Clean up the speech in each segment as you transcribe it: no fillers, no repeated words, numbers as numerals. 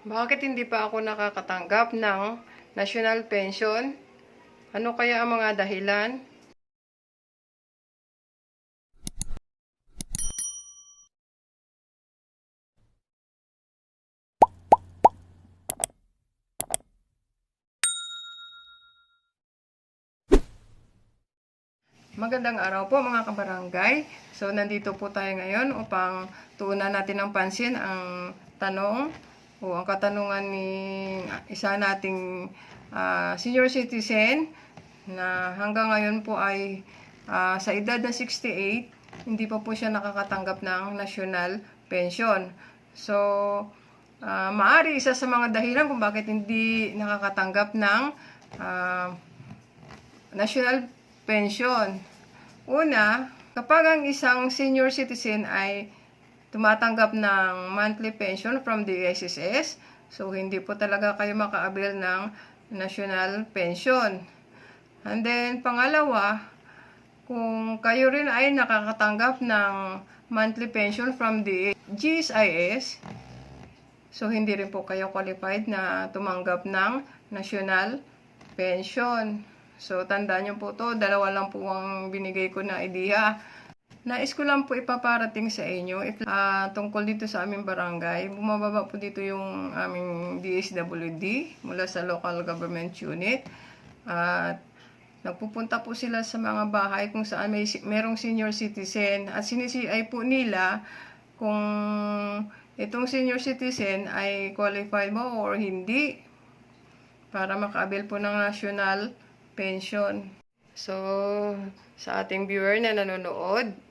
Bakit hindi pa ako nakakatanggap ng national pension? Ano kaya ang mga dahilan? Magandang araw po mga kabarangay. So nandito po tayo ngayon upang tuunan natin ng pansin ang tanong o ang katanungan ni isa nating senior citizen na hanggang ngayon po ay sa edad na 68, hindi pa po siya nakakatanggap ng national pension. So, maari isa sa mga dahilan kung bakit hindi nakakatanggap ng national pension. Una, kapag ang isang senior citizen ay tumatanggap ng monthly pension from the SSS, so hindi po talaga kayo makaabil ng national pension. And then, pangalawa, kung kayo rin ay nakakatanggap ng monthly pension from the GSIS, so hindi rin po kayo qualified na tumanggap ng national pension. So, tandaan nyo po to, dalawa lang po ang binigay ko na idea. Nais ko lang po ipaparating sa inyo tungkol dito sa aming barangay. Bumababa po dito yung aming DSWD mula sa local government unit. At nagpupunta po sila sa mga bahay kung saan merong senior citizen. At sinisiay po nila kung itong senior citizen ay qualified mo or hindi para makaabil po ng national pension. So, sa ating viewer na nanonood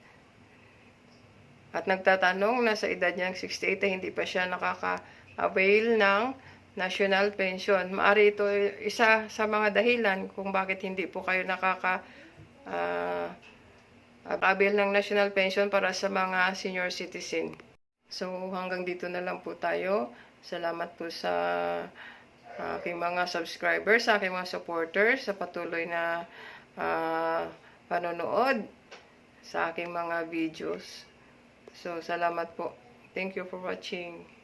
at nagtatanong na sa edad niyang 68 ay hindi pa siya nakaka-avail ng national pension. Maari ito isa sa mga dahilan kung bakit hindi po kayo nakaka-avail ng national pension para sa mga senior citizen. So, hanggang dito na lang po tayo. Salamat po sa aking mga subscribers, sa aking mga supporters, sa patuloy na panonood sa aking mga videos. So, salamat po. Thank you for watching.